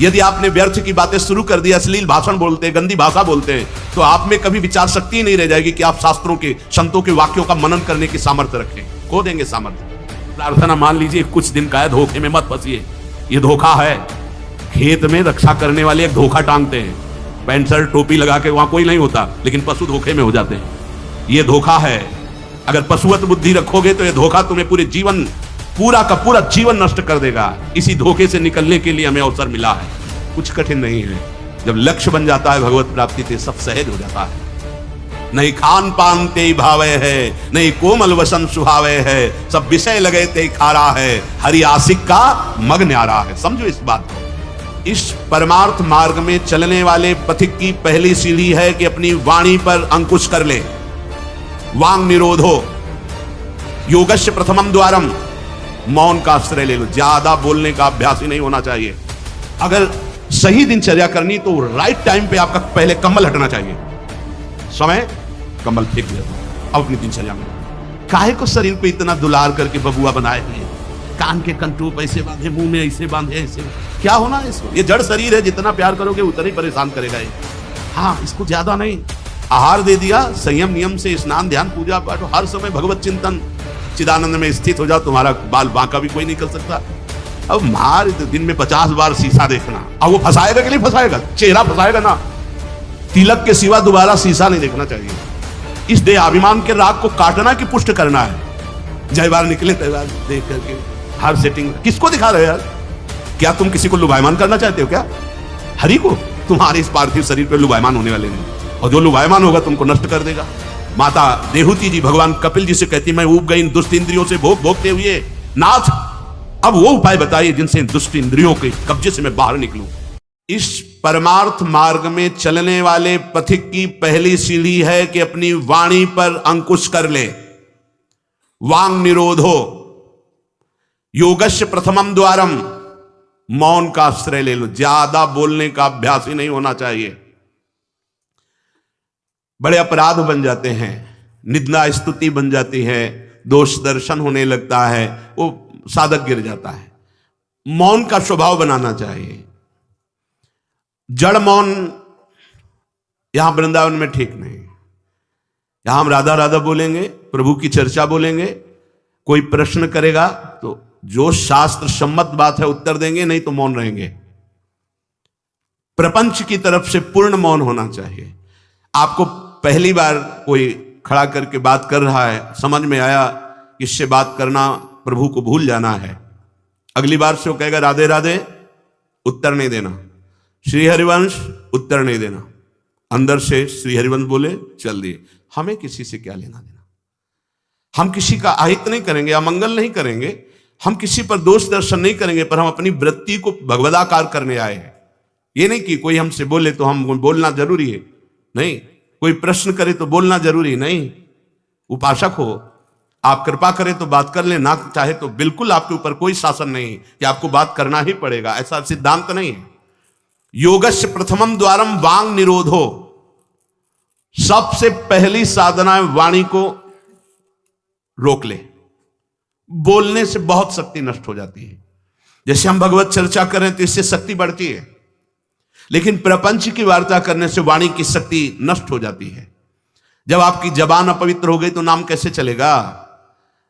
यदि आपने व्यर्थ की बातें शुरू कर दी, अश्लील भाषण बोलते हैं, गंदी भाषा बोलते हैं, तो आप में कभी विचार शक्ति ही नहीं रह जाएगी कि आप शास्त्रों के, संतों के वाक्यों का मनन करने की सामर्थ्य रखें। खो देंगे सामर्थ्य। प्रार्थना मान लीजिए, कुछ दिन का है, धोखे में मत फंसिए। ये धोखा है। खेत में रक्षा करने वाले एक धोखा टांगते हैं, पैंट शर्ट टोपी लगा के, वहां कोई नहीं होता, लेकिन पशु धोखे में हो जाते हैं। ये धोखा है। अगर पशुवत बुद्धि रखोगे तो ये धोखा तुम्हें पूरे जीवन, पूरा का पूरा जीवन नष्ट कर देगा। इसी धोखे से निकलने के लिए हमें अवसर मिला है। कुछ कठिन नहीं है। जब लक्ष्य बन जाता है भगवत प्राप्ति, तो सब सहज हो जाता है। नहीं खान पान ते भावे है, नहीं कोमल वसन सुहावे है, सब विषय लगे ते खारा है, हरि आशिक का मग न्यारा है। समझो इस बात को। इस परमार्थ मार्ग में चलने वाले पथिक की पहली सीढ़ी है कि अपनी वाणी पर अंकुश कर ले। वांग निरोधो योगस्य प्रथमम द्वारम, मौन का आश्रय ले लो। ज्यादा बोलने का अभ्यास ही नहीं होना चाहिए। अगर सही दिनचर्या करनी तो राइट टाइम पे आपका पहले कम्बल हटना चाहिए। समय कम्बल फेंक दिया अब अपनी दिनचर्या में। काहे को शरीर को इतना दुलार करके बबुआ बनाए हुए, कान के कंटूप ऐसे बांधे, मुंह में ऐसे बांधे, ऐसे क्या होना है इसको? ये जड़ शरीर है, जितना प्यार करोगे उतना ही परेशान करेगा ये। हाँ, इसको ज्यादा नहीं। आहार दे दिया, संयम नियम से स्नान ध्यान पूजा पाठ, हर समय भगवत चिंतन, चिदानंद में स्थित हो जाओ, तुम्हारा बाल बांका भी कोई नहीं कर सकता। अब मार दिन में 50 बार शीशा देखना, अब वो फंसाएगा कि नहीं फंसाएगा? चेहरा फंसाएगा ना। तिलक के सिवा दोबारा शीशा नहीं देखना चाहिए। इस देहाभिमान के राग को काटना कि पुष्ट करना है। जय बार निकले तय बार देख करके हर सेटिंग किसको दिखा रहे हो यार? क्या तुम किसी को लुभायमान करना चाहते हो क्या? हरि को? तुम्हारे इस पार्थिव शरीर पे लुभायमान होने वाले नहीं, और जो लुभायमान होगा तुमको नष्ट कर देगा। माता देहूती जी भगवान कपिल जी से कहती, मैं ऊब गई इन दुष्ट इंद्रियों से भोग भोगते हुए, नाथ अब वो उपाय बताइए जिनसे दुष्ट इंद्रियों के कब्जे से मैं बाहर निकलूं। इस परमार्थ मार्ग में चलने वाले पथिक की पहली सीढ़ी है कि अपनी वाणी पर अंकुश कर ले। वांग निरोधो योगस्य प्रथमम द्वारम, मौन का आश्रय ले लो। ज्यादा बोलने का अभ्यास ही नहीं होना चाहिए। बड़े अपराध बन जाते हैं, निंदा स्तुति बन जाती है, दोष दर्शन होने लगता है, वो साधक गिर जाता है। मौन का स्वभाव बनाना चाहिए। जड़ मौन यहां वृंदावन में ठीक नहीं। यहां हम राधा राधा बोलेंगे, प्रभु की चर्चा बोलेंगे, कोई प्रश्न करेगा तो जो शास्त्र सम्मत बात है उत्तर देंगे, नहीं तो मौन रहेंगे। प्रपंच की तरफ से पूर्ण मौन होना चाहिए। आपको पहली बार कोई खड़ा करके बात कर रहा है, समझ में आया इससे बात करना प्रभु को भूल जाना है, अगली बार से वो कहेगा राधे राधे, उत्तर नहीं देना। श्री हरिवंश, उत्तर नहीं देना। अंदर से श्री हरिवंश बोले, चल दिए। हमें किसी से क्या लेना देना? हम किसी का अहित नहीं करेंगे, अमंगल नहीं करेंगे, हम किसी पर दोष दर्शन नहीं करेंगे, पर हम अपनी वृत्ति को भगवदाकार करने आए हैं। ये नहीं कि कोई हमसे बोले तो हम बोलना जरूरी है, नहीं। कोई प्रश्न करे तो बोलना जरूरी नहीं। उपासक हो, आप कृपा करें तो बात कर ले, ना चाहे तो बिल्कुल आपके ऊपर कोई शासन नहीं कि आपको बात करना ही पड़ेगा, ऐसा सिद्धांत नहीं है। योगस्य प्रथमम द्वारम वांग निरोधो, सबसे पहली साधना है वाणी को रोक ले। बोलने से बहुत शक्ति नष्ट हो जाती है। जैसे हम भगवत चर्चा करें तो इससे शक्ति बढ़ती है, लेकिन प्रपंच की वार्ता करने से वाणी की शक्ति नष्ट हो जाती है। जब आपकी जबान अपवित्र हो गई तो नाम कैसे चलेगा?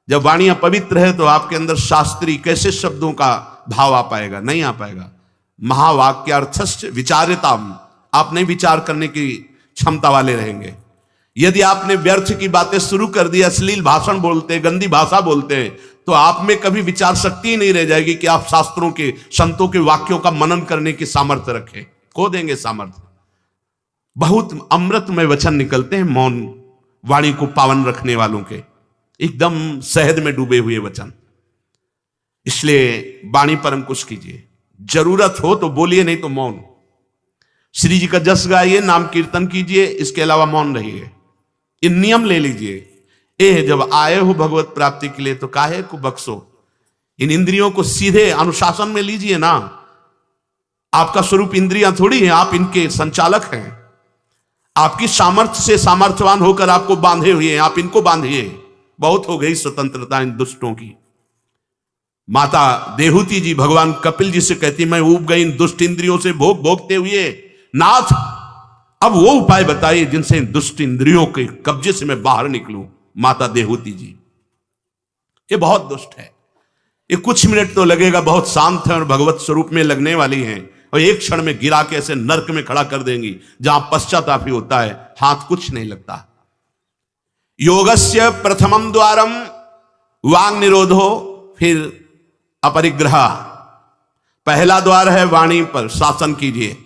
जब वाणी अपवित्र है तो आपके अंदर शास्त्री कैसे शब्दों का भाव आ पाएगा? नहीं आ पाएगा। महावाक्यार्थस्य विचार्यताम, आप नहीं विचार करने की क्षमता वाले रहेंगे। यदि आपने व्यर्थ की बातें शुरू कर दी, अश्लील भाषण बोलते, गंदी भाषा बोलते, तो आप में कभी विचार शक्ति ही नहीं रह जाएगी कि आप शास्त्रों के, संतों के वाक्यों का मनन करने की सामर्थ्य रखें। खो देंगे सामर्थ्य। बहुत अमृतमय वचन निकलते हैं मौन वाणी को पावन रखने वालों के, एकदम शहद में डूबे हुए वचन। इसलिए वाणी पर अंकुश कीजिए। जरूरत हो तो बोलिए, नहीं तो मौन। श्री जी का जस गाइए, नाम कीर्तन कीजिए, इसके अलावा मौन रहिए। इन नियम ले लीजिए। जब आए हो भगवत प्राप्ति के लिए तो काहे को बक्सो। इन इंद्रियों को सीधे अनुशासन में लीजिए ना। आपका स्वरूप इंद्रियां थोड़ी हैं, आप इनके संचालक हैं। आपकी सामर्थ्य से सामर्थ्यवान होकर आपको बांधे हुए हैं, आप इनको बांधिए। बहुत हो गई स्वतंत्रता इन दुष्टों की। माता देहूती जी भगवान कपिल जी से कहती, मैं ऊब गई इन दुष्ट इंद्रियों से भोग भोगते हुए, नाथ अब वो उपाय बताइए जिनसे इन दुष्ट इंद्रियों के कब्जे से मैं बाहर निकलूं। माता देहूती जी, ये बहुत दुष्ट है, ये कुछ मिनट तो लगेगा, बहुत शांत है और भगवत स्वरूप में लगने वाली हैं, और एक क्षण में गिरा के ऐसे नरक में खड़ा कर देंगी जहां पश्चाताप ही होता है, हाथ कुछ नहीं लगता। योगस्य प्रथमम द्वारम वांग निरोधो, फिर अपरिग्रह। पहला द्वार है वाणी पर शासन कीजिए।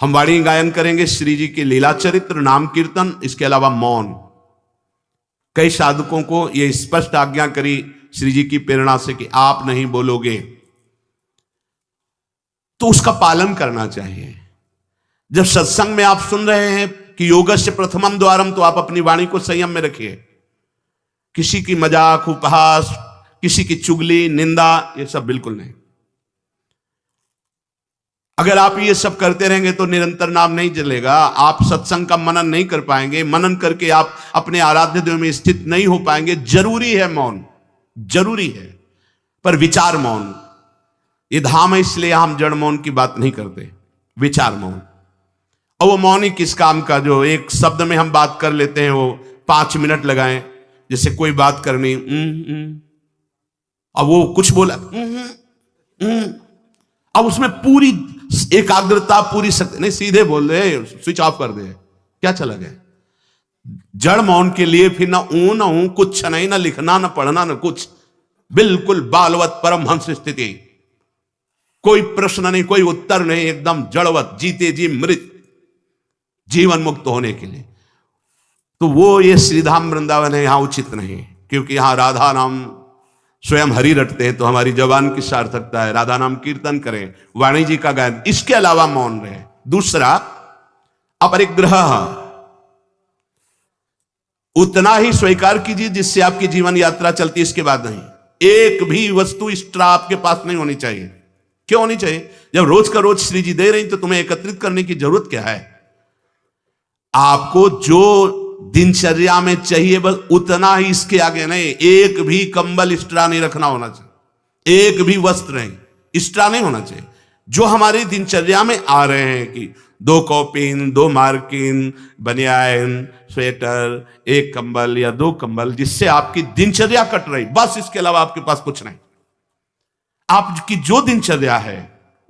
हम वाणी गायन करेंगे, श्री जी के लीला चरित्र, नाम कीर्तन, इसके अलावा मौन। कई साधकों को यह स्पष्ट आज्ञा करी श्री जी की प्रेरणा से कि आप नहीं बोलोगे, तो उसका पालन करना चाहिए। जब सत्संग में आप सुन रहे हैं कि योगस्य प्रथमम द्वारम, तो आप अपनी वाणी को संयम में रखिए। किसी की मजाक, उपहास, किसी की चुगली, निंदा, ये सब बिल्कुल नहीं। अगर आप ये सब करते रहेंगे तो निरंतर नाम नहीं चलेगा, आप सत्संग का मनन नहीं कर पाएंगे, मनन करके आप अपने आराध्य देव में स्थित नहीं हो पाएंगे। जरूरी है मौन, जरूरी है, पर विचार मौन। ये धाम है इसलिए हम जड़ मौन की बात नहीं करते, विचार मौन। और वो मौन ही किस काम का, जो एक शब्द में हम बात कर लेते हैं, वो 5 मिनट लगाएं। जैसे कोई बात करनी, अब वो कुछ बोला, अब उसमें पूरी एकाग्रता, पूरी शक्ति नहीं, सीधे बोल दे, स्विच ऑफ कर दे, क्या चला गया। जड़ मौन के लिए फिर ना ऊ ना ऊ, कुछ नहीं, ना लिखना, ना पढ़ना, ना कुछ, बिल्कुल बालवत परमहंस स्थिति, कोई प्रश्न नहीं, कोई उत्तर नहीं, एकदम जड़वत, जीते जी मृत, जीवन मुक्त होने के लिए। तो वो ये श्रीधाम वृंदावन है, यहां उचित नहीं, क्योंकि यहां राधा नाम स्वयं हरि रटते हैं, तो हमारी जबान की सार्थकता है, राधा नाम कीर्तन करें, वाणी जी का गायन, इसके अलावा मौन रहे। दूसरा, अपरिग्रह, उतना ही स्वीकार कीजिए जिससे आपकी जीवन यात्रा चलती, इसके बाद नहीं। एक भी वस्तु एक्स्ट्रा आपके पास नहीं होनी चाहिए। क्यों होनी चाहिए? जब रोज का रोज श्री जी दे रही तो तुम्हें एकत्रित करने की जरूरत क्या है? आपको जो दिनचर्या में चाहिए बस उतना ही, इसके आगे नहीं। एक भी कंबल एक्स्ट्रा नहीं रखना होना चाहिए, एक भी वस्त्र नहीं एक्स्ट्रा नहीं होना चाहिए। जो हमारी दिनचर्या में आ रहे हैं कि 2 कॉपिन, 2 मार्किन, बनियान, स्वेटर, 1 कंबल या 2 कंबल, जिससे आपकी दिनचर्या कट रही, बस इसके अलावा आपके पास कुछ नहीं। आपकी जो दिनचर्या है,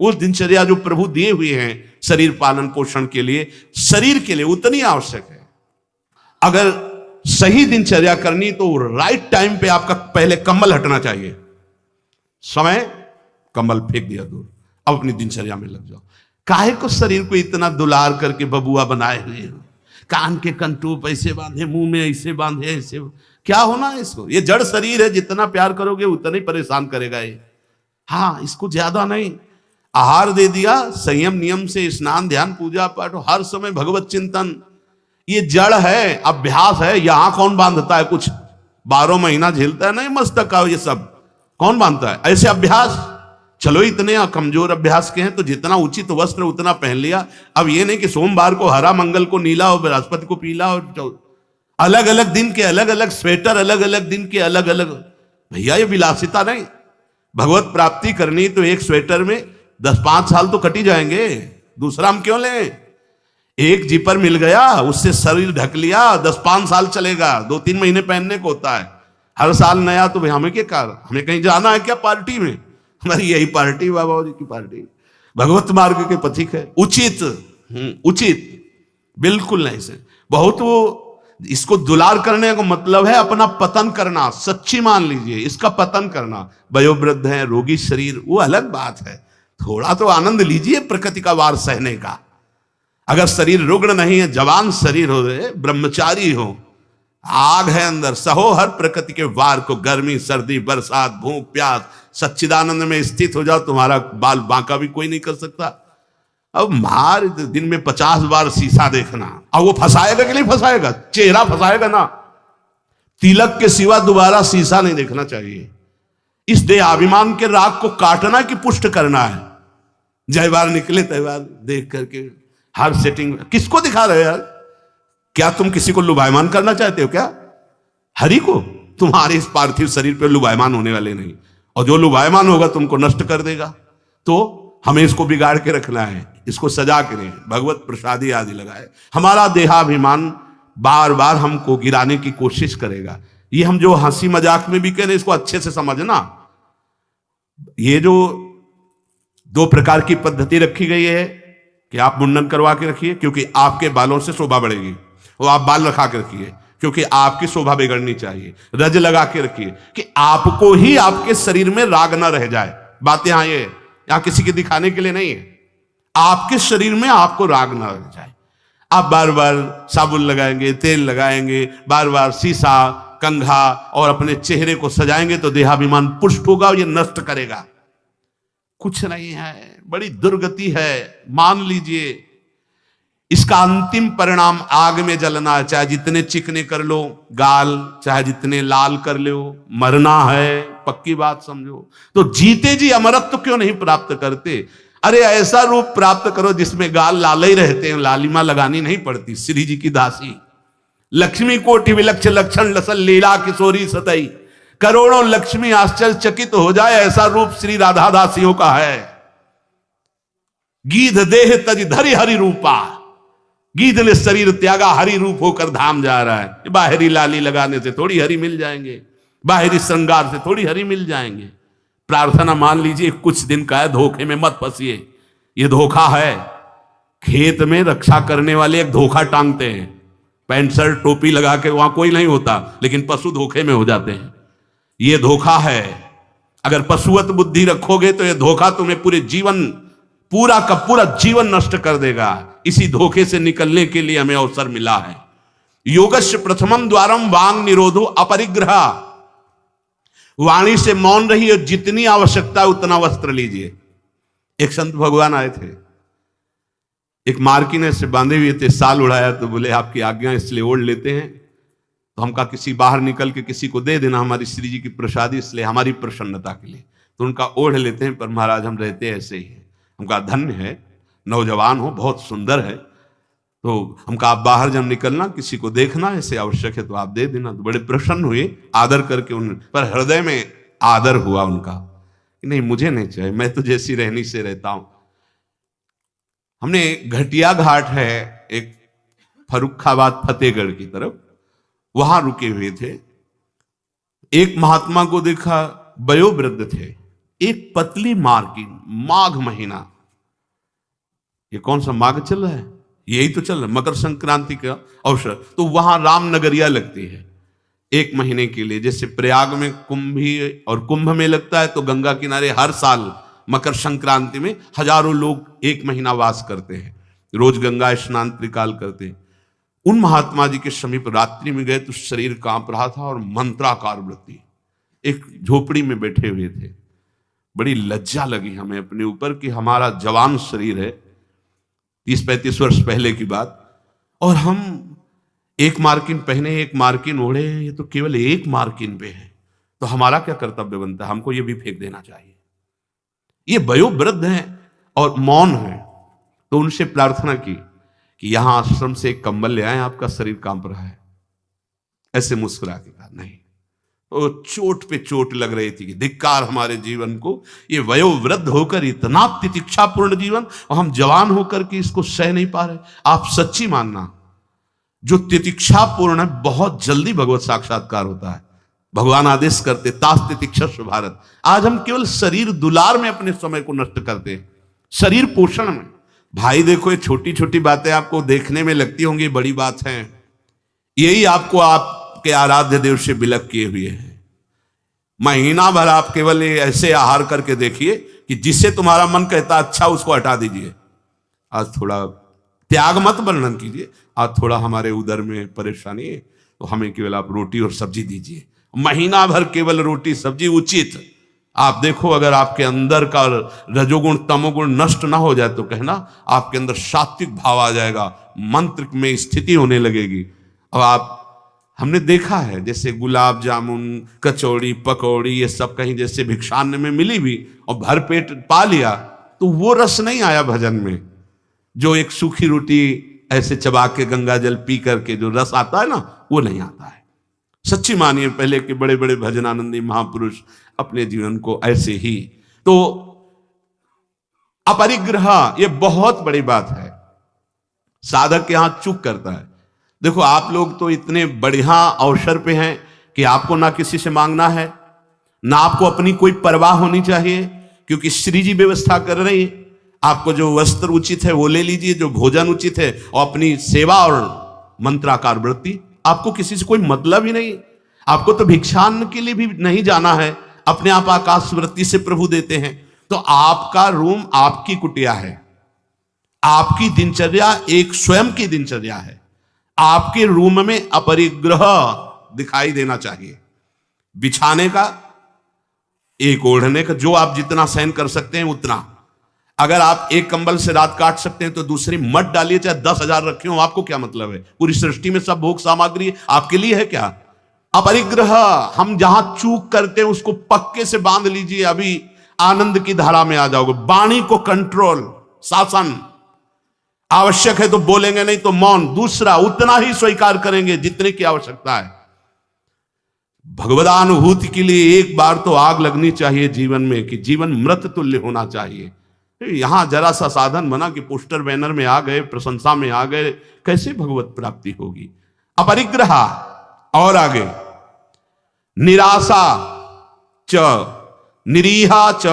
वो दिनचर्या जो प्रभु दिए हुए हैं शरीर पालन पोषण के लिए, शरीर के लिए उतनी आवश्यक है। अगर सही दिनचर्या करनी तो राइट टाइम पे आपका पहले कंबल हटना चाहिए। समय, कंबल फेंक दिया दूर, अब अपनी दिनचर्या में लग जाओ। काहे को शरीर को इतना दुलार करके बबुआ बनाए हुए हो, कान के कंटूप ऐसे बांधे, मुंह में ऐसे बांधे, ऐसे क्या होना है इसको? ये जड़ शरीर है, जितना प्यार करोगे उतना ही परेशान करेगा ये। हाँ, इसको ज्यादा नहीं, आहार दे दिया, संयम नियम से स्नान, ध्यान, पूजा पाठ, हर समय भगवत चिंतन। ये जड़ है, अभ्यास है। यहां कौन बांधता है कुछ? 12 महीना झेलता है नहीं मस्तक का, ये सब कौन बांधता है? ऐसे अभ्यास। चलो इतने कमजोर अभ्यास के हैं तो जितना उचित वस्त्र उतना पहन लिया। अब ये नहीं कि सोमवार को हरा, मंगल को नीला और बृहस्पति को पीला, और अलग अलग दिन के अलग अलग स्वेटर, अलग अलग दिन के अलग अलग। भैया ये विलासिता नहीं। भगवत प्राप्ति करनी तो एक स्वेटर में 10-5 साल तो कटी जाएंगे, दूसरा हम क्यों लें? एक जीपर मिल गया, उससे शरीर ढक लिया, 10-5 साल चलेगा, 2-3 महीने पहनने को होता है, हर साल नया। तो भाई हमें क्या कार, हमें कहीं जाना है क्या पार्टी में? हमारी यही पार्टी, बाबा जी की पार्टी, भगवत मार्ग के पथिक है। उचित, उचित बिल्कुल नहीं से बहुत। वो इसको दुलार करने का मतलब है अपना पतन करना। सच्ची मान लीजिए, इसका पतन करना। वयोवृद्ध है, रोगी शरीर, वो अलग बात है। थोड़ा तो आनंद लीजिए प्रकृति का वार सहने का। अगर शरीर रुग्ण नहीं है, जवान शरीर हो, ब्रह्मचारी हो, आग है अंदर, सहो हर प्रकृति के वार को, गर्मी, सर्दी, बरसात, भूख, प्यास, सच्चिदानंद में स्थित हो जाओ, तुम्हारा बाल बांका भी कोई नहीं कर सकता। अब मार दिन में 50 बार शीशा देखना, अब वो फंसाएगा कि नहीं फंसाएगा? चेहरा फंसाएगा ना। तिलक के सिवा दोबारा शीशा नहीं देखना चाहिए। इस देहाभिमान के राग को काटना कि पुष्ट करना है? जय बार निकले तय बार देख करके हर सेटिंग किसको दिखा रहे हो यार? क्या तुम किसी को लुभायमान करना चाहते हो क्या? हरि को? तुम्हारे इस पार्थिव शरीर पे लुभायमान होने वाले नहीं। और जो लुभायमान होगा तुमको नष्ट कर देगा। तो हमें इसको बिगाड़ के रखना है, इसको सजा के नहीं, भगवत प्रसादी आदि लगाए। हमारा देहाभिमान बार बार हमको गिराने की कोशिश करेगा। ये हम जो हंसी मजाक में भी कह रहे इसको अच्छे से समझना। ये जो 2 प्रकार की पद्धति रखी गई है कि आप मुंडन करवा के रखिए क्योंकि आपके बालों से शोभा बढ़ेगी, और आप बाल रखा के रखिए क्योंकि आपकी शोभा बिगड़नी चाहिए। रज लगा के रखिए कि आपको ही आपके शरीर में राग ना रह जाए। बात यहां ये, यहां किसी के दिखाने के लिए नहीं है, आपके शरीर में आपको राग ना रह जाए। आप बार बार साबुन लगाएंगे, तेल लगाएंगे, बार बार शीशा, कंघा और अपने चेहरे को सजाएंगे तो देहाभिमान पुष्ट होगा, ये नष्ट करेगा। कुछ नहीं है, बड़ी दुर्गति है, मान लीजिए। इसका अंतिम परिणाम आग में जलना है। चाहे जितने चिकने कर लो गाल, चाहे जितने लाल कर लो, मरना है, पक्की बात समझो। तो जीते जी अमरत्व क्यों नहीं प्राप्त करते? अरे ऐसा रूप प्राप्त करो जिसमें गाल लाल ही रहते हैं, लालिमा लगानी नहीं पड़ती। श्री जी की दासी लक्ष्मी कोटि विलक्ष लक्षण लसल लीला किशोरी सतई, करोड़ों लक्ष्मी आश्चर्यचकित हो जाए, ऐसा रूप श्री राधा दासियों का है। गीध देह तज धरि हरि रूपा, गीध ने शरीर त्यागा, हरि रूप होकर धाम जा रहा है। बाहरी लाली लगाने से थोड़ी हरि मिल जाएंगे, बाहरी श्रृंगार से थोड़ी हरि मिल जाएंगे। प्रार्थना मान लीजिए कुछ दिन का है, धोखे में मत फंसिए। ये धोखा है। खेत में रक्षा करने वाले एक धोखा टांगते हैं, पैंट शर्ट टोपी लगा के, वहां कोई नहीं होता, लेकिन पशु धोखे में हो जाते हैं। ये धोखा है। अगर पशुवत बुद्धि रखोगे तो ये धोखा तुम्हें पूरे जीवन, पूरा का पूरा जीवन नष्ट कर देगा। इसी धोखे से निकलने के लिए हमें अवसर मिला है। योगस्य प्रथमम द्वारम वांग निरोधो अपरिग्रह, वाणी से मौन रहिए, जितनी आवश्यकता उतना वस्त्र लीजिए। एक संत भगवान आए थे, एक मार्किन से बांधे हुए थे, साल उड़ाया तो बोले आपकी आज्ञा इसलिए ओढ़ लेते हैं। तो हम कहा किसी बाहर निकल के किसी को दे देना, हमारी श्री जी की प्रसादी, इसलिए हमारी प्रसन्नता के लिए। तो उनका ओढ़ लेते हैं, पर महाराज हम रहते ऐसे ही हैं। हम कहा धन्य है, नौजवान हो, बहुत सुंदर है। तो हम कहा आप बाहर जब निकलना किसी को देखना ऐसे आवश्यक है तो आप दे देना। तो बड़े प्रसन्न हुए, आदर करके उन पर हृदय में आदर हुआ उनका कि नहीं मुझे नहीं चाहिए, मैं तो जैसी रहनी से रहता हूं। हमने घटिया घाट है एक फर्रुखाबाद फतेहगढ़ की तरफ, वहां रुके हुए थे। एक महात्मा को देखा, वयोवृद्ध थे, एक पतली मार्किन, माघ महीना, ये कौन सा माघ चल रहा है, यही तो चल रहा है, मकर संक्रांति का अवसर। तो वहां रामनगरिया लगती है 1 महीने के लिए। जैसे प्रयाग में कुंभी और कुंभ में लगता है, तो गंगा किनारे हर साल मकर संक्रांति में हजारों लोग 1 महीना वास करते हैं, रोज गंगा स्नान त्रिकाल करते हैं। उन महात्मा जी के समीप रात्रि में गए तो शरीर कांप रहा था और मंत्राकार वृत्ति, एक झोपड़ी में बैठे हुए थे। बड़ी लज्जा लगी हमें अपने ऊपर कि हमारा जवान शरीर है, 30-35 वर्ष पहले की बात, और हम 1 मार्किन पहने, 1 मार्किन ओढ़े, ये तो केवल 1 मार्किन पे है, तो हमारा क्या कर्तव्य बनता है? हमको ये भी फेंक देना चाहिए। ये वयोवृद्ध हैं और मौन है। तो उनसे प्रार्थना की कि यहां आश्रम से एक कंबल ले आए, आपका शरीर कांप रहा है। ऐसे मुस्कुरा के कहा नहीं। तो चोट पे चोट लग रही थी कि धिक्कार हमारे जीवन को, ये वयोवृद्ध होकर इतना तितिक्षापूर्ण जीवन, और हम जवान होकर के इसको सह नहीं पा रहे। आप सच्ची मानना, जो तितिक्षापूर्ण है बहुत जल्दी भगवत साक्षात्कार होता है। भगवान आदेश करते तास तितिक्षस्व भारत। आज हम केवल शरीर दुलार में अपने समय को नष्ट करते हैं, शरीर पोषण में। भाई देखो, ये छोटी छोटी बातें आपको देखने में लगती होंगी बड़ी बात है, यही आपको आपके आराध्य देव से विलग किए हुए हैं। महीना भर आप केवल ऐसे आहार करके देखिए कि जिससे तुम्हारा मन कहता अच्छा उसको हटा दीजिए। आज थोड़ा त्याग मत वर्णन कीजिए, आज थोड़ा हमारे उदर में परेशानी है तो हमें केवल आप रोटी और सब्जी दीजिए। महीना भर केवल रोटी सब्जी उचित। आप देखो, अगर आपके अंदर का रजोगुण तमोगुण नष्ट ना हो जाए तो कहना आपके अंदर सात्विक भाव आ जाएगा, मंत्र में स्थिति होने लगेगी। अब आप, हमने देखा है जैसे गुलाब जामुन, कचौड़ी, पकौड़ी, ये सब कहीं जैसे भिक्षान्न में मिली भी और भर पेट पा लिया, तो वो रस नहीं आया भजन में। जो एक सूखी रोटी ऐसे चबा के गंगा जल पी करके जो रस आता है ना, वो नहीं आता है। सच्ची मानिए, पहले के बड़े बड़े भजनानंदी महापुरुष अपने जीवन को ऐसे ही। तो अपरिग्रह ये बहुत बड़ी बात है, साधक यहां चूक करता है। देखो आप लोग तो इतने बढ़िया अवसर पे हैं कि आपको ना किसी से मांगना है, ना आपको अपनी कोई परवाह होनी चाहिए, क्योंकि श्री जी व्यवस्था कर रही है। आपको जो वस्त्र उचित है वो ले लीजिए, जो भोजन उचित है, और अपनी सेवा और मंत्राकार वृत्ति, आपको किसी से कोई मतलब ही नहीं। आपको तो भिक्षान्न के लिए भी नहीं जाना है, अपने आप आकाश वृत्ति से प्रभु देते हैं। तो आपका रूम आपकी कुटिया है, आपकी दिनचर्या एक स्वयं की दिनचर्या है। आपके रूम में अपरिग्रह दिखाई देना चाहिए। बिछाने का, एक ओढ़ने का, जो आप जितना सहन कर सकते हैं उतना। अगर आप एक कंबल से रात काट सकते हैं तो दूसरी मत डालिए, चाहे 10,000 रखे हो, आपको क्या मतलब है? पूरी सृष्टि में सब भोग सामग्री आपके लिए है क्या? अपरिग्रह, हम जहां चूक करते हैं उसको पक्के से बांध लीजिए, अभी आनंद की धारा में आ जाओगे। वाणी को कंट्रोल, शासन, आवश्यक है तो बोलेंगे, नहीं तो मौन। दूसरा, उतना ही स्वीकार करेंगे जितने की आवश्यकता है। भगवदानुभूति के लिए एक बार तो आग लगनी चाहिए जीवन में, कि जीवन मृत तुल्य होना चाहिए। यहां जरा सा साधन बना कि पोस्टर बैनर में आ गए, प्रशंसा में आ गए, कैसे भगवत प्राप्ति होगी? अपरिग्रह। और आगे, निराशा च निरीहा च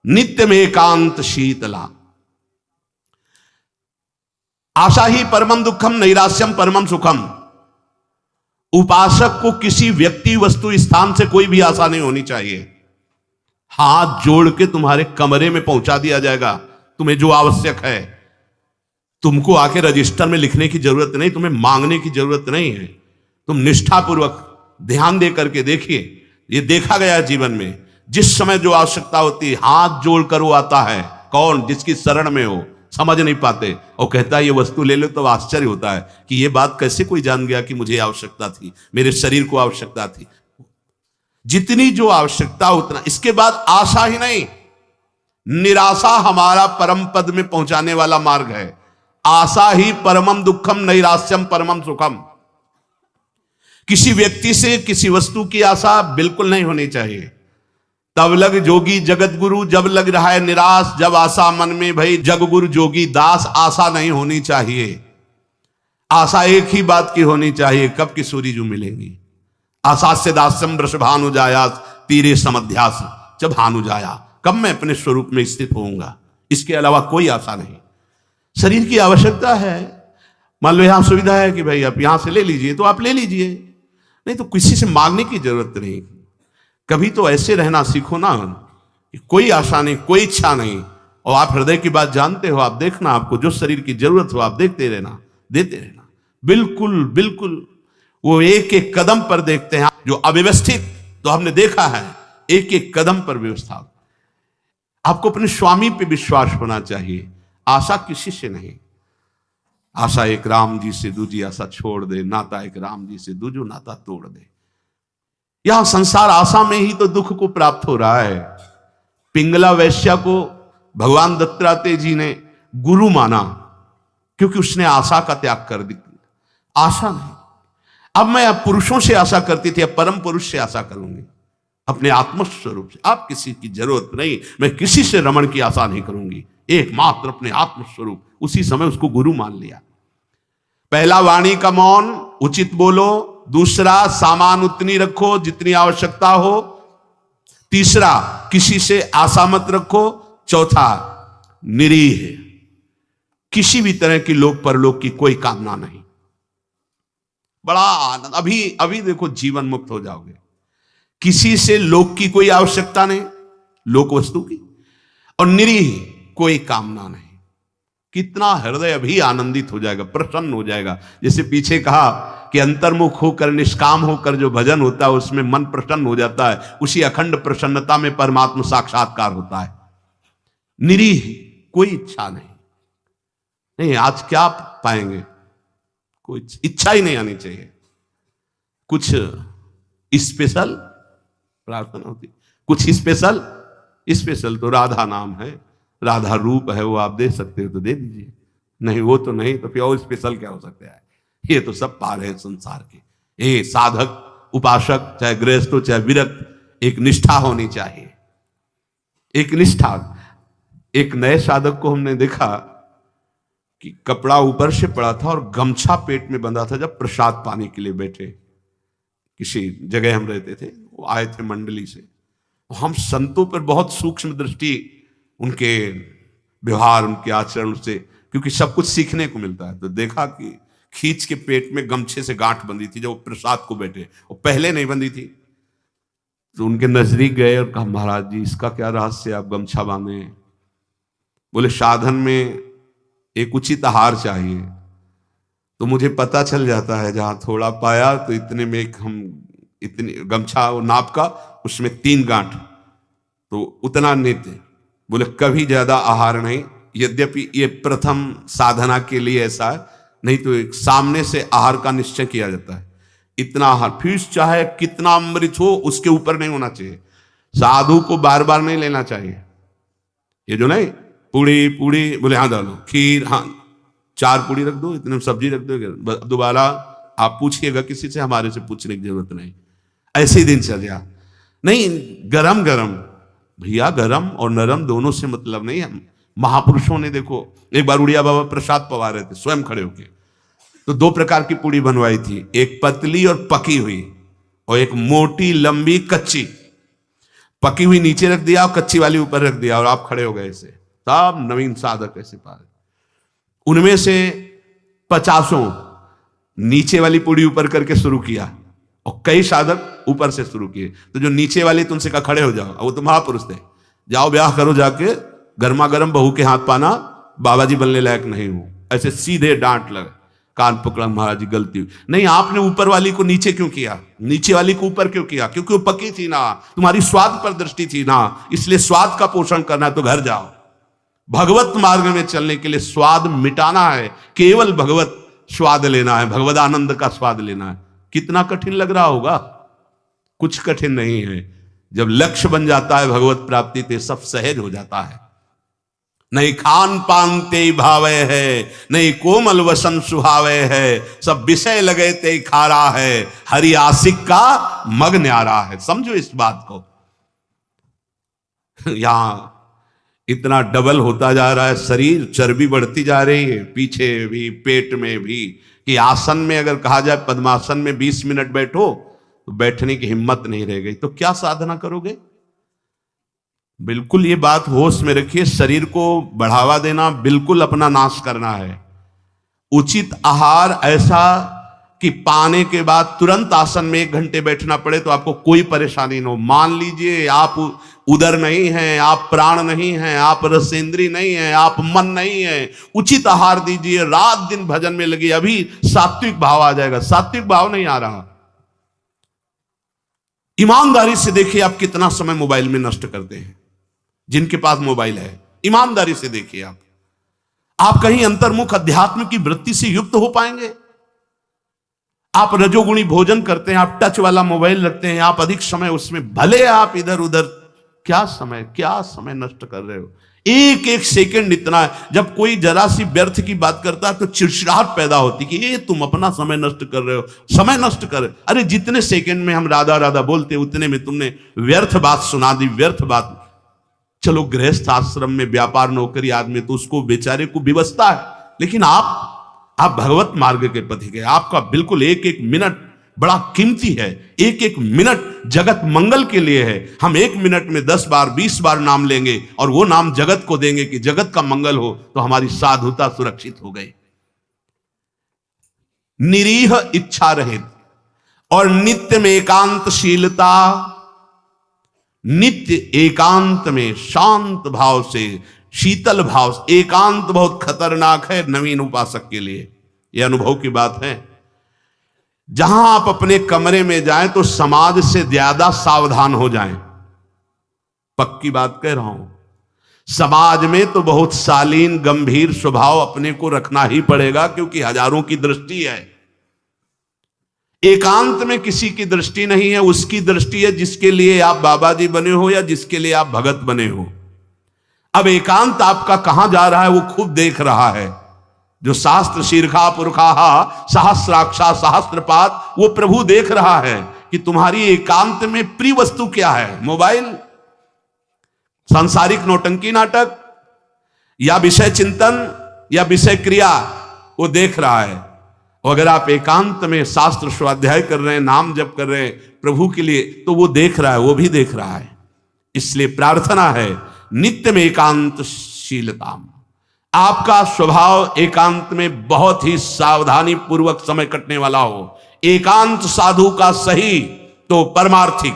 नित्यमेकांत शीतला। आशा ही परमम दुखम, नैराश्यम परमम सुखम। उपासक को किसी व्यक्ति, वस्तु, स्थान से कोई भी आशा नहीं होनी चाहिए। हाथ जोड़ के तुम्हारे कमरे में पहुंचा दिया जाएगा तुम्हें जो आवश्यक है। तुमको आके रजिस्टर में लिखने की जरूरत नहीं, तुम्हें मांगने की जरूरत नहीं है। तुम निष्ठापूर्वक ध्यान दे करके देखिए, ये देखा गया जीवन में, जिस समय जो आवश्यकता होती है हाथ जोड़कर वो आता है। कौन? जिसकी शरण में हो, समझ नहीं पाते, और कहता है ये वस्तु ले लो, तो आश्चर्य होता है कि ये बात कैसे कोई जान गया कि मुझे आवश्यकता थी, मेरे शरीर को आवश्यकता थी। जितनी जो आवश्यकता उतना। इसके बाद आशा ही नहीं, निराशा हमारा परम पद में पहुंचाने वाला मार्ग है। आशा ही परमम दुखम, नैराश्यम परमम सुखम। किसी व्यक्ति से, किसी वस्तु की आशा बिल्कुल नहीं होनी चाहिए। तब लग जोगी जगत गुरु, जब लग रहा है निराश, जब आशा मन में भई जग गुरु जोगी दास। आशा नहीं होनी चाहिए। आशा एक ही बात की होनी चाहिए, कब की सूरी जो मिलेंगी। आशा से दास्यम वृषभानु जाया, तीरे समध्यास जब भानु जाया, कब मैं अपने स्वरूप में स्थित होऊंगा। इसके अलावा कोई आशा नहीं। शरीर की आवश्यकता है, मान लो यहां सुविधा है कि भाई आप यहां से ले लीजिए, तो आप ले लीजिए, नहीं तो किसी से मांगने की जरूरत नहीं। कभी तो ऐसे रहना सीखो ना कि कोई आशा नहीं, कोई इच्छा नहीं, और आप हृदय की बात जानते हो। आप देखना, आपको जो शरीर की जरूरत हो आप देखते रहना, देते रहना। बिल्कुल बिल्कुल वो एक एक कदम पर देखते हैं। जो अव्यवस्थित, तो हमने देखा है एक एक कदम पर व्यवस्था। आपको अपने स्वामी पे विश्वास होना चाहिए, आशा किसी से नहीं। आशा एक राम जी से, दूजी आशा छोड़ दे, नाता एक राम जी से, दूजो नाता तोड़ दे। यहां संसार आशा में ही तो दुख को प्राप्त हो रहा है। पिंगला वैश्या को भगवान दत्तात्रेय जी ने गुरु माना, क्योंकि उसने आशा का त्याग कर दी। आशा नहीं। अब मैं पुरुषों से आशा करती थी, अब परम पुरुष से आशा करूंगी, अपने आत्मस्वरूप से। अब किसी की जरूरत नहीं, मैं किसी से रमण की आशा नहीं करूंगी, एकमात्र अपने आत्मस्वरूप। उसी समय उसको गुरु मान लिया। पहला, वाणी का मौन, उचित बोलो। दूसरा, सामान उतनी रखो जितनी आवश्यकता हो। तीसरा, किसी से आशा मत रखो। चौथा, निरीह, किसी भी तरह की लोक परलोक की कोई कामना नहीं। बड़ा आनंद। अभी देखो, जीवन मुक्त हो जाओगे। किसी से लोक की कोई आवश्यकता नहीं, लोक वस्तु की, और निरीह, कोई कामना नहीं। कितना हृदय अभी आनंदित हो जाएगा, प्रसन्न हो जाएगा। जैसे पीछे कहा कि अंतर्मुख होकर, निष्काम होकर जो भजन होता है उसमें मन प्रसन्न हो जाता है। उसी अखंड प्रसन्नता में परमात्मा साक्षात्कार होता है। निरीह, कोई इच्छा नहीं। आज क्या पाएंगे? कोई इच्छा ही नहीं आनी चाहिए। कुछ स्पेशल प्रार्थना होती, कुछ स्पेशल तो राधा नाम है, राधा रूप है, वो आप दे सकते हो तो दे दीजिए, नहीं वो तो नहीं, तो फिर और स्पेशल क्या हो सकता है? ये तो सब पार है संसार के। साधक उपासक, चाहे गृहस्थ हो, चाहे विरक्त, एक निष्ठा होनी चाहिए, एक निष्ठा। एक नए साधक को हमने देखा कि कपड़ा ऊपर से पड़ा था और गमछा पेट में बंधा था। जब प्रसाद पाने के लिए बैठे, किसी जगह हम रहते थे, वो आए थे मंडली से, हम संतों पर बहुत सूक्ष्म दृष्टि, उनके व्यवहार, उनके आचरण से, क्योंकि सब कुछ सीखने को मिलता है। तो देखा कि खींच के पेट में गमछे से गांठ बंधी थी, जब वो प्रसाद को बैठे, वो पहले नहीं बंधी थी। तो उनके नजदीक गए और कहा, महाराज जी इसका क्या रहस्य, आप गमछा बांधे? बोले साधन में एक उचित आहार चाहिए। तो मुझे पता चल जाता है, जहां थोड़ा पाया तो इतने में एक हम इतनी गमछा नाप का, उसमें 3 गांठ, तो उतना नित्य। बोले कभी ज्यादा आहार नहीं, यद्यपि ये प्रथम साधना के लिए ऐसा है, नहीं तो एक सामने से आहार का निश्चय किया जाता है। इतना आहार, फिर चाहे कितना अमृत हो उसके ऊपर नहीं होना चाहिए। साधु को बार बार नहीं लेना चाहिए। ये जो नहीं पूड़ी पूड़ी, बोले हाँ डालो, खीर हाँ 4 पूड़ी रख दो, इतने सब्जी रख दो, दोबारा आप पूछिएगा किसी से, हमारे से पूछने की जरूरत नहीं। ऐसे ही दिनचर्या नहीं, गरम गरम भैया, गरम और नरम दोनों से मतलब नहीं है। महापुरुषों ने देखो, एक बार उड़िया बाबा प्रसाद पवा रहे थे स्वयं खड़े होके, तो 2 प्रकार की पूड़ी बनवाई थी, एक पतली और पकी हुई, और एक मोटी लंबी कच्ची। पकी हुई नीचे रख दिया और कच्ची वाली ऊपर रख दिया, और आप खड़े हो गए ऐसे। सब नवीन साधक ऐसे पा रहे, उनमें से 50 नीचे वाली पूड़ी ऊपर करके शुरू किया, और कई साधक ऊपर से शुरू किए। तो जो नीचे वाले तुमसे कहा खड़े हो जाओ, वो तो महापुरुष थे, जाओ ब्याह करो जाके, गर्मा गर्म बहू के हाथ पाना, बाबा जी बनने लायक नहीं हूं। ऐसे सीधे डांट लगे, कान पकड़ा, महाराज जी गलती हुई। नहीं, आपने ऊपर वाली को नीचे क्यों किया, नीचे वाली को ऊपर क्यों किया? क्योंकि वो पकी थी ना, तुम्हारी स्वाद पर दृष्टि थी ना, इसलिए स्वाद का पोषण करना है तो घर जाओ। भगवत मार्ग में चलने के लिए स्वाद मिटाना है, केवल भगवत स्वाद लेना है, भगवत आनंद का स्वाद लेना है। कितना कठिन लग रहा होगा? कुछ कठिन नहीं है। जब लक्ष्य बन जाता है भगवत प्राप्ति, तो सब सहज हो जाता है। नहीं खान पान ते भावे है, नहीं कोमल वसन सुहावे है, सब विषय लगे ते खारा है, हरि आशिक का मग न्यारा है। समझो इस बात को। यहां इतना डबल होता जा रहा है शरीर, चर्बी बढ़ती जा रही है, पीछे भी पेट में भी, कि आसन में अगर कहा जाए पद्मासन में 20 मिनट बैठो तो बैठने की हिम्मत नहीं रह गई, तो क्या साधना करोगे? बिल्कुल ये बात होश में रखिए, शरीर को बढ़ावा देना बिल्कुल अपना नाश करना है। उचित आहार ऐसा कि पाने के बाद तुरंत आसन में 1 घंटे बैठना पड़े तो आपको कोई परेशानी न हो। मान लीजिए आप उदर नहीं हैं, आप प्राण नहीं हैं, आप रसेंद्री नहीं हैं, आप मन नहीं है, उचित आहार दीजिए, रात दिन भजन में लगी, अभी सात्विक भाव आ जाएगा। सात्विक भाव नहीं आ रहा। ईमानदारी से देखिए आप कितना समय मोबाइल में नष्ट करते हैं, जिनके पास मोबाइल है। ईमानदारी से देखिए आप कहीं अंतर्मुख अध्यात्म की वृत्ति से युक्त हो पाएंगे? आप रजोगुणी भोजन करते हैं, आप टच वाला मोबाइल रखते हैं, आप अधिक समय उसमें, भले आप इधर उधर, क्या समय नष्ट कर रहे हो। एक एक सेकंड इतना है। जब कोई जरा सी व्यर्थ की बात करता है तो चिड़चिड़ाहट पैदा होती कि ये तुम अपना समय नष्ट कर रहे हो, समय नष्ट कर रहे। अरे जितने सेकंड में हम राधा राधा बोलते उतने में तुमने व्यर्थ बात सुना दी, व्यर्थ बात। चलो गृहस्थ आश्रम में व्यापार नौकरी आदमी तो उसको बेचारे को विवशता है, लेकिन आप भगवत मार्ग के पथी गए, आपका बिल्कुल एक एक मिनट बड़ा कीमती है। एक एक मिनट जगत मंगल के लिए है। हम 1 मिनट में 10 बार 20 बार नाम लेंगे और वो नाम जगत को देंगे कि जगत का मंगल हो, तो हमारी साधुता सुरक्षित हो गई। निरीह इच्छा रहित और नित्य में एकांतशीलता, नित्य एकांत में शांत भाव से, शीतल भाव से। एकांत बहुत खतरनाक है नवीन उपासक के लिए, यह अनुभव की बात है। जहां आप अपने कमरे में जाएं तो समाज से ज्यादा सावधान हो जाएं। पक्की बात कह रहा हूं। समाज में तो बहुत शालीन गंभीर स्वभाव अपने को रखना ही पड़ेगा, क्योंकि हजारों की दृष्टि है। एकांत में किसी की दृष्टि नहीं है, उसकी दृष्टि है जिसके लिए आप बाबा जी बने हो या जिसके लिए आप भगत बने हो। अब एकांत आपका कहां जा रहा है वो खुद देख रहा है। जो शास्त्र शीर्षा पुरखा सहस्राक्षा सहस्त्रपात, वो प्रभु देख रहा है कि तुम्हारी एकांत में प्रिय वस्तु क्या है, मोबाइल, सांसारिक नौटंकी नाटक, या विषय चिंतन, या विषय क्रिया, वो देख रहा है। और अगर आप एकांत में शास्त्र स्वाध्याय कर रहे हैं, नाम जप कर रहे हैं प्रभु के लिए, तो वो देख रहा है, वो भी देख रहा है। इसलिए प्रार्थना है नित्य में एकांतशीलता। आपका स्वभाव एकांत में बहुत ही सावधानी पूर्वक समय कटने वाला हो। एकांत साधु का सही तो परमार्थिक।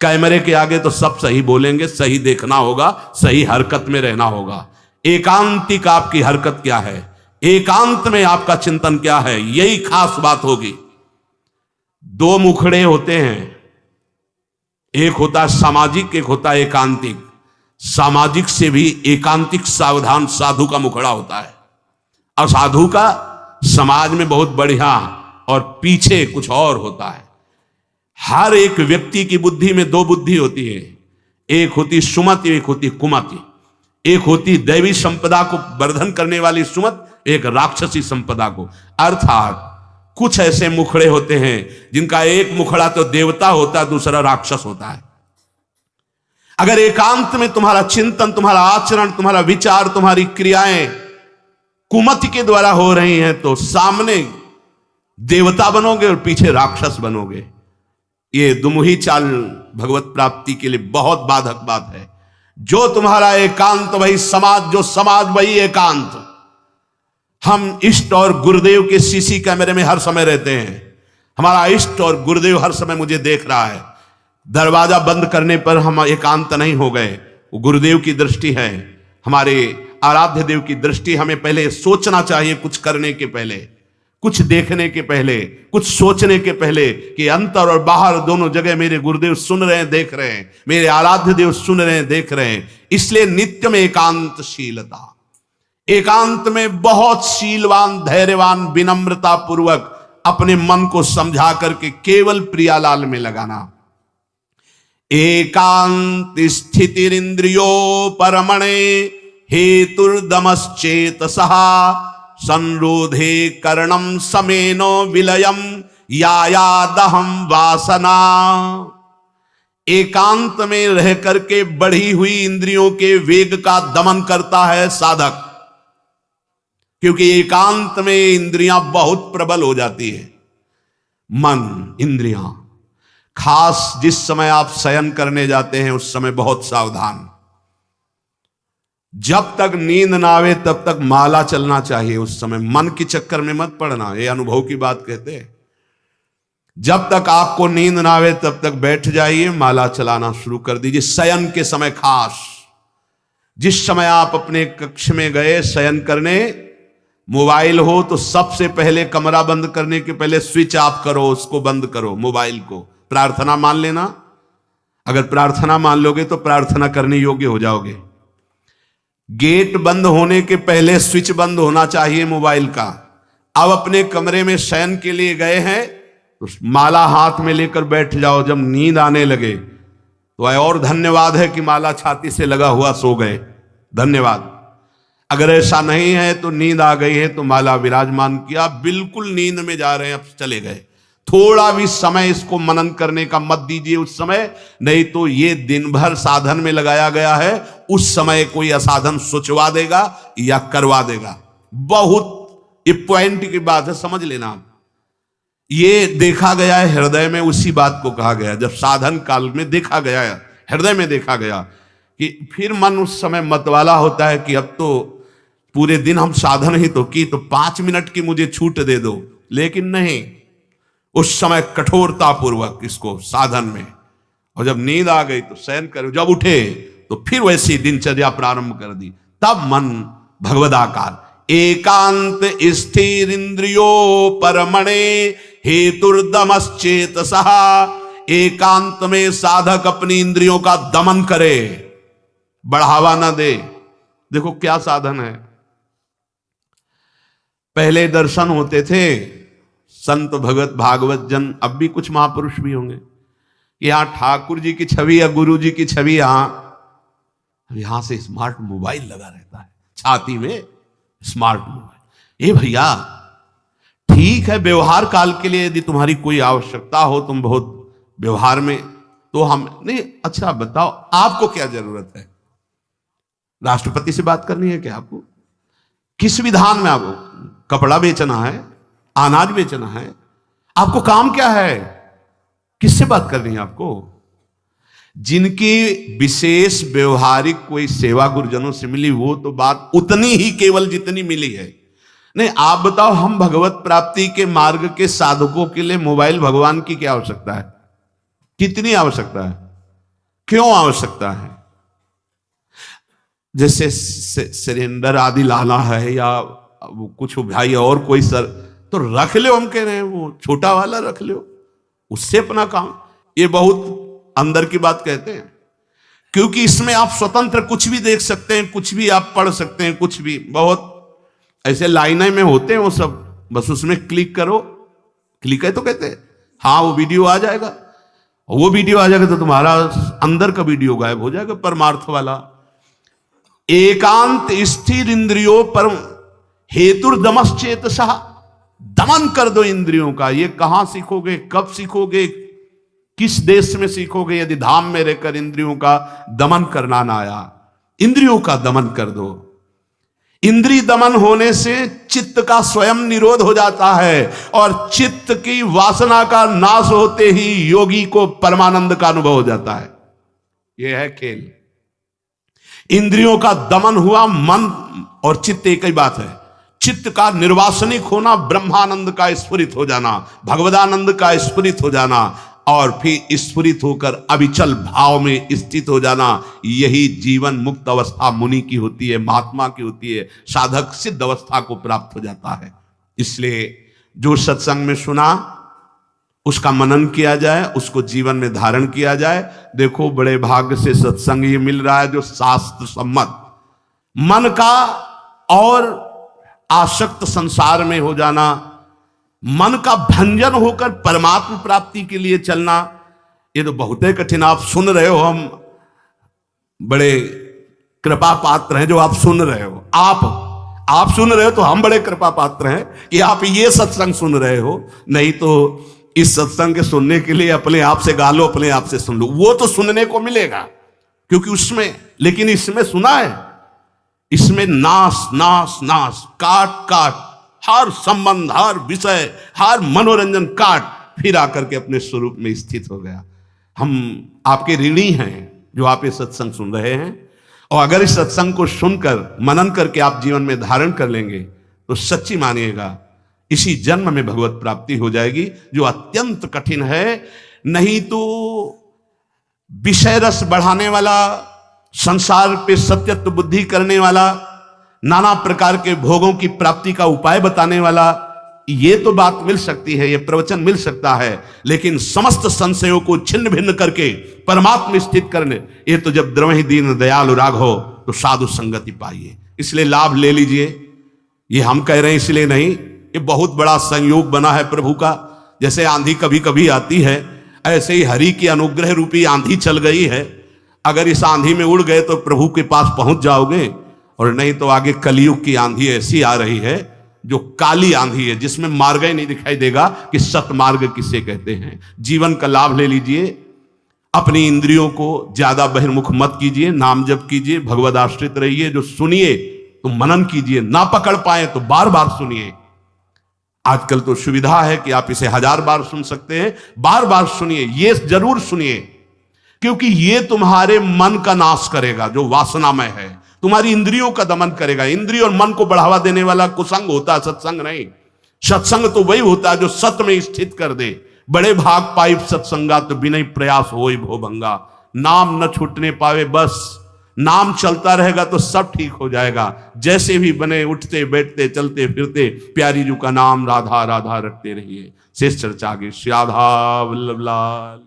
कैमरे के आगे तो सब सही बोलेंगे, सही देखना होगा, सही हरकत में रहना होगा। एकांतिक आपकी हरकत क्या है, एकांत में आपका चिंतन क्या है, यही खास बात होगी। दो मुखड़े होते हैं, एक होता है सामाजिक, एक होता है एकांतिक। सामाजिक से भी एकांतिक सावधान साधु का मुखड़ा होता है, और साधु का समाज में बहुत बढ़िया और पीछे कुछ और होता है। हर एक व्यक्ति की बुद्धि में दो बुद्धि होती है, एक होती सुमति, एक होती कुमति। एक होती दैवी संपदा को वर्धन करने वाली सुमत, एक राक्षसी संपदा को। अर्थात कुछ ऐसे मुखड़े होते हैं जिनका एक मुखड़ा तो देवता होता है, दूसरा राक्षस होता है। अगर एकांत में तुम्हारा चिंतन, तुम्हारा आचरण, तुम्हारा विचार, तुम्हारी क्रियाएं कुमति के द्वारा हो रही हैं, तो सामने देवता बनोगे और पीछे राक्षस बनोगे। ये दुमुही चाल भगवत प्राप्ति के लिए बहुत बाधक बात है। जो तुम्हारा एकांत वही समाज, जो समाज वही एकांत। हम इष्ट और गुरुदेव के सीसी कैमरे में हर समय रहते हैं। हमारा इष्ट और गुरुदेव हर समय मुझे देख रहा है। दरवाजा बंद करने पर हम एकांत नहीं हो गए, वो गुरुदेव की दृष्टि है, हमारे आराध्य देव की दृष्टि। हमें पहले सोचना चाहिए, कुछ करने के पहले, कुछ देखने के पहले, कुछ सोचने के पहले, कि अंतर और बाहर दोनों जगह मेरे गुरुदेव सुन रहे हैं, देख रहे हैं, मेरे आराध्य देव सुन रहे हैं, देख रहे हैं। इसलिए नित्य में एकांतशीलता, एकांत में बहुत शीलवान, धैर्यवान, विनम्रता पूर्वक अपने मन को समझा करके केवल प्रियालाल में लगाना। एकांत स्थितिरिंद्रियो परमणे हेतुर्दमश्चेतसः संरोधे करणम समेनो विलयम यायादहम वासना। एकांत में रह करके बढ़ी हुई इंद्रियों के वेग का दमन करता है साधक, क्योंकि एकांत में इंद्रियां बहुत प्रबल हो जाती है। मन, इंद्रियां, खास जिस समय आप शयन करने जाते हैं उस समय बहुत सावधान। जब तक नींद ना आवे तब तक माला चलना चाहिए। उस समय मन के चक्कर में मत पड़ना, ये अनुभव की बात कहते हैं। जब तक आपको नींद ना आवे तब तक बैठ जाइए, माला चलाना शुरू कर दीजिए। शयन के समय खास, जिस समय आप अपने कक्ष में गए शयन करने, मोबाइल हो तो सबसे पहले कमरा बंद करने के पहले स्विच ऑफ करो, उसको बंद करो मोबाइल को। प्रार्थना मान लेना, अगर प्रार्थना मान लोगे तो प्रार्थना करने योग्य हो जाओगे। गेट बंद होने के पहले स्विच बंद होना चाहिए मोबाइल का। अब अपने कमरे में शयन के लिए गए हैं तो माला हाथ में लेकर बैठ जाओ। जब नींद आने लगे तो और धन्यवाद है कि माला छाती से लगा हुआ सो गए, धन्यवाद। अगर ऐसा नहीं है तो नींद आ गई है तो माला विराजमान किया, बिल्कुल नींद में जा रहे हैं, अब चले गए। थोड़ा भी समय इसको मनन करने का मत दीजिए उस समय, नहीं तो ये दिन भर साधन में लगाया गया है, उस समय कोई असाधन सोचवा देगा या करवा देगा। बहुत ये पॉइंट की बात है, समझ लेना आप। ये देखा गया है हृदय में, उसी बात को कहा गया जब साधन काल में देखा गया है, हृदय में देखा गया कि फिर मन उस समय मतवाला होता है कि अब तो पूरे दिन हम साधन ही तो की, तो 5 मिनट की मुझे छूट दे दो। लेकिन नहीं, उस समय कठोरता पूर्वक इसको साधन में, और जब नींद आ गई तो शयन करो, जब उठे तो फिर वैसी दिनचर्या प्रारंभ कर दी। तब मन भगवदाकार। एकांत स्थिर इंद्रियो परमणे हेतुर्दमश्चेतसः। एकांत में साधक अपनी इंद्रियों का दमन करे, बढ़ावा ना दे। देखो क्या साधन है। पहले दर्शन होते थे संत भगत भागवत जन, अब भी कुछ महापुरुष भी होंगे, यहां ठाकुर जी की छवि या गुरु जी की छवि, यहां से स्मार्ट मोबाइल लगा रहता है, छाती में स्मार्ट मोबाइल। ये भैया ठीक है, व्यवहार काल के लिए यदि तुम्हारी कोई आवश्यकता हो, तुम बहुत व्यवहार में तो हम नहीं। अच्छा बताओ, आपको क्या जरूरत है? राष्ट्रपति से बात करनी है क्या आपको? किस विधान में आपको कपड़ा बेचना है, अनाज बेचना है? आपको काम क्या है? किससे बात करनी है आपको? जिनकी विशेष व्यवहारिक कोई सेवा गुरुजनों से मिली, वो तो बात उतनी ही केवल जितनी मिली है। नहीं, आप बताओ, हम भगवत प्राप्ति के मार्ग के साधकों के लिए मोबाइल भगवान की क्या आवश्यकता है? कितनी आवश्यकता है? क्यों आवश्यकता है? जैसे सिलेंडर आदि लाना है या कुछ भाई और कोई सर, तो रख लो, हम कह रहे हैं वो छोटा वाला रख लो, उससे अपना काम। ये बहुत अंदर की बात कहते हैं, क्योंकि इसमें आप स्वतंत्र कुछ भी देख सकते हैं, कुछ भी आप पढ़ सकते हैं, कुछ भी। बहुत ऐसे लाइनें में होते हैं वो सब, बस उसमें क्लिक करो, क्लिक है तो कहते हैं हाँ वो वीडियो आ जाएगा। वो वीडियो आ जाएगा तो तुम्हारा अंदर का वीडियो गायब हो जाएगा, परमार्थ वाला। एकांत स्थिर इंद्रियों पर हेतुर्दमश्चेतसा, दमन कर दो इंद्रियों का। ये कहां सीखोगे, कब सीखोगे, किस देश में सीखोगे? यदि धाम में रहकर इंद्रियों का दमन करना ना आया। इंद्रियों का दमन कर दो। इंद्रिय दमन होने से चित्त का स्वयं निरोध हो जाता है, और चित्त की वासना का नाश होते ही योगी को परमानंद का अनुभव हो जाता है। यह है खेल। इंद्रियों का दमन हुआ, मन और चित्त एक ही बात है। चित्त का निर्वासनिक होना, ब्रह्मानंद का स्फुरित हो जाना, भगवदानंद का स्फुरित हो जाना, और फिर स्फुरित होकर अविचल भाव में स्थित हो जाना। यही जीवन मुक्त अवस्था मुनि की होती है, महात्मा की होती है। साधक सिद्ध अवस्था को प्राप्त हो जाता है। इसलिए जो सत्संग में सुना उसका मनन किया जाए, उसको जीवन में धारण किया जाए। देखो, बड़े भाग्य से सत्संग ये मिल रहा है जो शास्त्र सम्मत। मन का और आसक्त संसार में हो जाना, मन का भंजन होकर परमात्मा प्राप्ति के लिए चलना, ये तो बहुत ही कठिन। आप सुन रहे हो, हम बड़े कृपा पात्र हैं जो आप सुन रहे हो। आप सुन रहे हो तो हम बड़े कृपा पात्र हैं कि आप ये सत्संग सुन रहे हो। नहीं तो इस सत्संग के सुनने के लिए अपने आप से गा लो, अपने आप से सुन लो, वो तो सुनने को मिलेगा क्योंकि उसमें। लेकिन इसमें सुना है, इसमें नाश नाश नाश, काट काट, हर संबंध, हर विषय, हर मनोरंजन काट, फिर आकर के अपने स्वरूप में स्थित हो गया। हम आपके ऋणी हैं जो आप ये सत्संग सुन रहे हैं, और अगर इस सत्संग को सुनकर मनन करके आप जीवन में धारण कर लेंगे तो सच्ची मानिएगा इसी जन्म में भगवत प्राप्ति हो जाएगी, जो अत्यंत कठिन है। नहीं तो विषय रस बढ़ाने वाला, संसार पे सत्यत्व बुद्धि करने वाला, नाना प्रकार के भोगों की प्राप्ति का उपाय बताने वाला, ये तो बात मिल सकती है, ये प्रवचन मिल सकता है। लेकिन समस्त संशयों को छिन्न भिन्न करके परमात्मा स्थित करने, ये तो जब द्रवहि दीन दयालु राघव, तो साधु संगति पाइए। इसलिए लाभ ले लीजिए। ये हम कह रहे हैं इसलिए नहीं, ये बहुत बड़ा संयोग बना है प्रभु का। जैसे आंधी कभी कभी आती है, ऐसे ही हरि की अनुग्रह रूपी आंधी चल गई है। अगर इस आंधी में उड़ गए तो प्रभु के पास पहुंच जाओगे, और नहीं तो आगे कलयुग की आंधी ऐसी आ रही है जो काली आंधी है, जिसमें मार्ग ही नहीं दिखाई देगा कि सतमार्ग किसे कहते हैं। जीवन का लाभ ले लीजिए। अपनी इंद्रियों को ज्यादा बहिर्मुख मत कीजिए, नाम जप कीजिए, भगवद आश्रित रहिए। जो सुनिए तो मनन कीजिए, ना पकड़ पाए तो बार बार सुनिए। आजकल तो सुविधा है कि आप इसे 1000 बार सुन सकते हैं। बार बार सुनिए, ये जरूर सुनिए, क्योंकि ये तुम्हारे मन का नाश करेगा जो वासनामय है, तुम्हारी इंद्रियों का दमन करेगा। इंद्रिय और मन को बढ़ावा देने वाला कुसंग होता है, सत्संग नहीं। सत्संग तो वही होता है जो सत्य में स्थित कर दे। बड़े भाग पाई सत्संगा तो बिना प्रयास होई भो भंगा। नाम न छूटने पावे, बस नाम चलता रहेगा तो सब ठीक हो जाएगा। जैसे भी बने, उठते बैठते चलते फिरते प्यारी जी का नाम राधा राधा रटते रहिए। शेष चर्चा आगे। श्री राधा वल्लभ लाल।